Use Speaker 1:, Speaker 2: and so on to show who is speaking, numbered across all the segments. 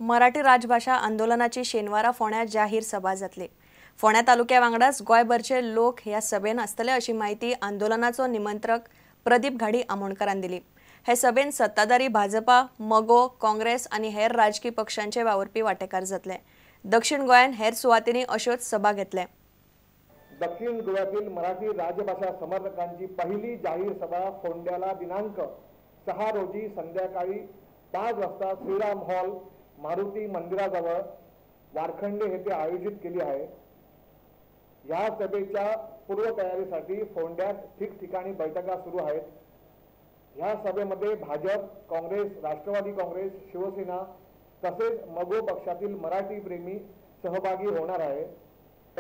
Speaker 1: मराठी राजभाषा आंदोलनाची शेनवारा फोंड्यात जाहीर सभा जातली। फोंड्या तालुक्या वांगडाच गोंयभरचे लोक ह्या सभेन आसतले अशी माहिती आंदोलनाचो निमंत्रक प्रदीप घाडी आमोणकरान दिली। हे सभेन सत्ताधारी भाजपा, मगो, काँग्रेस आणि हेर राजकीय पक्षांचे वावुरपी वांटेकार जातले। दक्षिण गोंयान हेर सुवातींनी अश्योच सभा घेतले।
Speaker 2: दक्षिण गोव्यातील मराठी राजभाषा समर्थकांची पहिली जाहीर सभा फोंड्याला दिनांक 6 रोजी संध्याकाळी 5 वाजता श्रीराम हॉल मारुती मंदिराजवळ वारखंडे येथे आयोजित केली आहे। या सभेच्या पूर्वतयारीसाठी फोंड्यात ठिकठिकाणी बैठका सुरू आहेत। या सभेमध्ये भाजप, काँग्रेस, राष्ट्रवादी काँग्रेस, शिवसेना तसेच मगो पक्षातील मराठी प्रेमी सहभागी होणार आहे।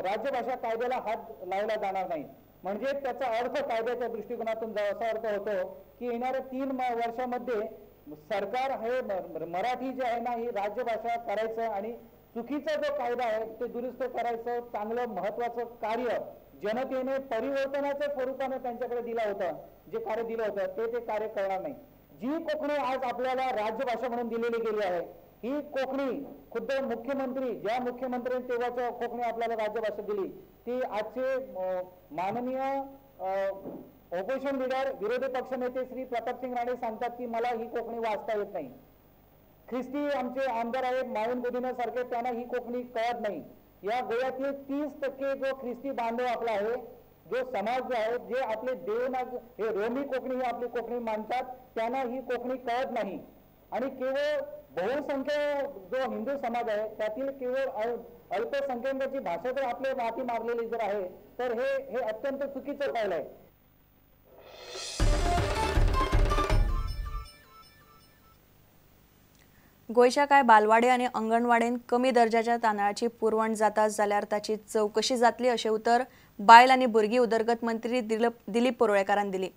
Speaker 3: राज्यभाषा कायद्याला हात लावला जाणार नाही, म्हणजे त्याचा अर्थ कायद्याच्या दृष्टिकोनातून असा अर्थ होतो की येणाऱ्या 3 वर्षामध्ये सरकार हे मराठी जे आहे ना ही राज्यभाषा करायचं आणि चुकीचा जो कायदा आहे ते दुरुस्त करायचं चांगलं महत्त्वाचं कार्य जनतेने परिवर्तनाच्या स्वरूपाने त्यांच्याकडे दिलं होतं। जे कार्य दिलं होतं ते कार्य करणार नाही। जी कोकणी आज आपल्याला राज्यभाषा म्हणून दिलेली गेली आहे ही कोकणी खुद्द मुख्यमंत्री ज्या मुख्यमंत्र्यांनी तेव्हाच कोकणी आपल्याला राज्यभाषा दिली ती आजचे माननीय ऑपोजिशन लीडर विरोधी पक्षनेते श्री प्रतापसिंग राणे सांगतात की मला ही कोकणी वाचता येत नाही। ख्रिस्ती आमचे आमदार आहेत माविन गुदिना सारखे त्यांना ही कोकणी कळत नाही। या गोव्यातील 30% जो ख्रिस्ती बांधव आपला आहे जो समाज जो आहे जे आपले देवनाग हे रोमी कोकणी ही आपली कोकणी मानतात त्यांना ही कोकणी कळत नाही। आणि केवळ बहुसंख्य जो हिंदू समाज आहे त्यातील केवळ अल्पसंख्याकांची भाषा जर आपले माती मारलेली जर आहे तर हे अत्यंत चुकीचं पाऊल आहे।
Speaker 1: गोयच्या काय बालवाडी आणि अंगणवाडीन कमी दर्जाच्या तांदळाची पुरवण जाता जाल्यार ताची चौकशी जातली अशें उतर बायल आणि भुरगी उदरगत मंत्री दिलीप परोळेकारान दिली।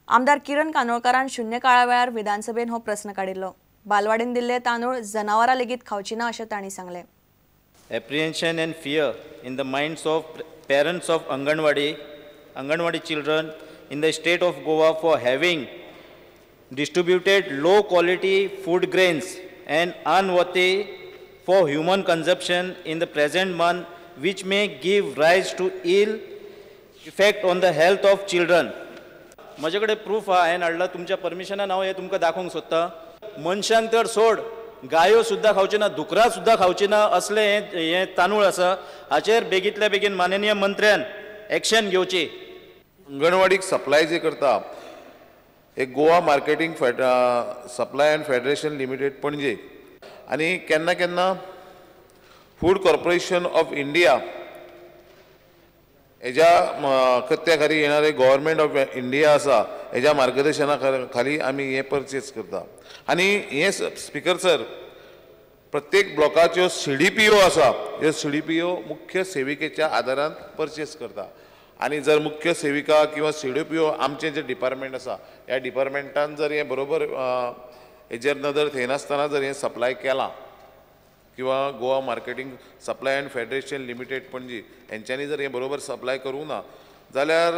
Speaker 1: आमदार किरण कानोळकारान शून्य काळा वेळार विधानसभेन हो प्रश्न काडिल्लो। बालवाडीन दिल्ले तांदूळ जनावरां लेगीत खावची ना अशें तांणी सांगलें।
Speaker 4: Apprehension and fear in the minds of parents of Anganwadi children in the state of Goa for having distributed low quality food grains and unworthy for human consumption in the present month, which may give rise to ill effect on the health of children. माझ्याकडे proof आहे हाडला तुमच्या परमिशनान हांव हे तुमकां दाखोवंक सोदता। मनशांक तर सोड गायो सुद्धा खावचे ना दुकरां सुद्धा खावची ना असले हे तांदूळ आसा। हाचेर बेगीतल्या बेगीन माननीय मंत्र्यान एक्शन घेवची।
Speaker 5: अंगणवाडीक सप्लाय जे करता एक Goa marketing supply and federation limited पणजे आणि केन्ना केन्ना फूड कॉर्पोरेशन ऑफ इंडिया हेज्या कत्त्या खाली येणारे गव्हर्मेंट ऑफ इंडिया आसा हेज्या मार्गदर्शना खाली आमी हे परचेस करता। आणि हे स्पीकर सर प्रत्येक ब्लॉकाच्यो CDPO आसा ह्यो CDPO मुख्य सेविकेच्या आदारान परचेस करता। आणि जर मुख्य सेविका किंवा CDPO आमचे जे डिपार्टमेंट आसा ह्या डिपार्टमेंटान जर हे बरोबर हेजेर नदर थेयनासतना जर हे सप्लाय केला किंवा Goa marketing supply and federation limited Panaji हेंच्यांनी जर हे बरोबर सप्लाय करूं ना जाल्यार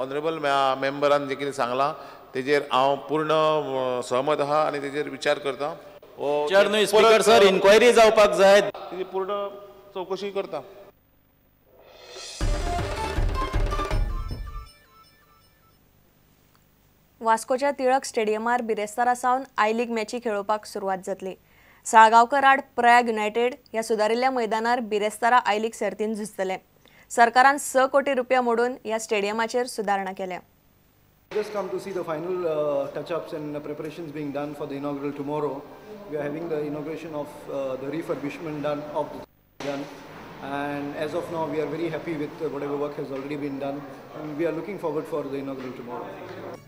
Speaker 5: ऑनरेबल मेंबरान जे कितें सांगलां तेजेर हांव पूर्ण सहमत आहा आणि तेजेर विचार करता।
Speaker 4: स्पीकर सर इन्क्वायरी जावपाक जाय
Speaker 5: तेजी पूर्ण चौकशी करता।
Speaker 1: वास्कोच्या टिळक स्टेडियमार बिरेस्तारा सावन आय लीग मॅची खेळोवपाक सुरवात जातली। साळगांवकर आड प्रयाग युनायटेड ह्या सुदारिल्ल्या मैदानार बिरेस्तारा आय लीग सर्तीन झुजतले। सरकारान 6 कोटी रुपया मोडून ह्या स्टेडियमाचेर सुदारणा केल्या।
Speaker 6: Just come to see the final touch-ups and preparations being done for the inaugural tomorrow. We are having the inauguration of the refurbishment done, and as of now we are very happy with whatever work has already been done, and we are looking forward for the inaugural tomorrow.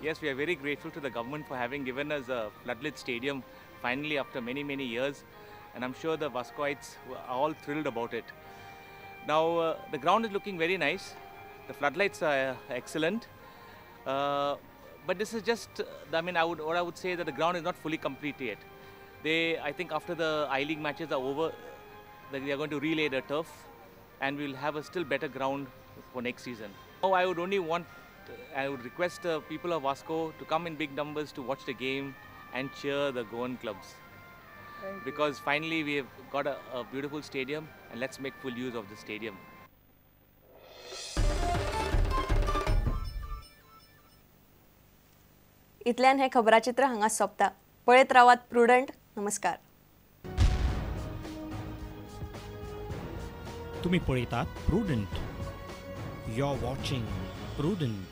Speaker 7: Yes, we are very grateful to the government for having given us a floodlit stadium finally after many, many years. And I'm sure the Vascoites are all thrilled about it. Now, the ground is looking very nice. The floodlights are excellent. But this is just, what I would say that the ground is not fully complete yet. I think after the I-League matches are over, that they are going to relay the turf and we'll have a still better ground for next season. Now, I would request the people of Vasco to come in big numbers to watch the game and cheer the Goan clubs. Because finally we have got a beautiful stadium and let's make full use of the stadium.
Speaker 1: इतल्यान हे खबराचित्र हांगा सोंपता. पळयत रावात prudent. नमस्कार.
Speaker 8: तुम्ही पळयतात Prudent. You are watching prudent.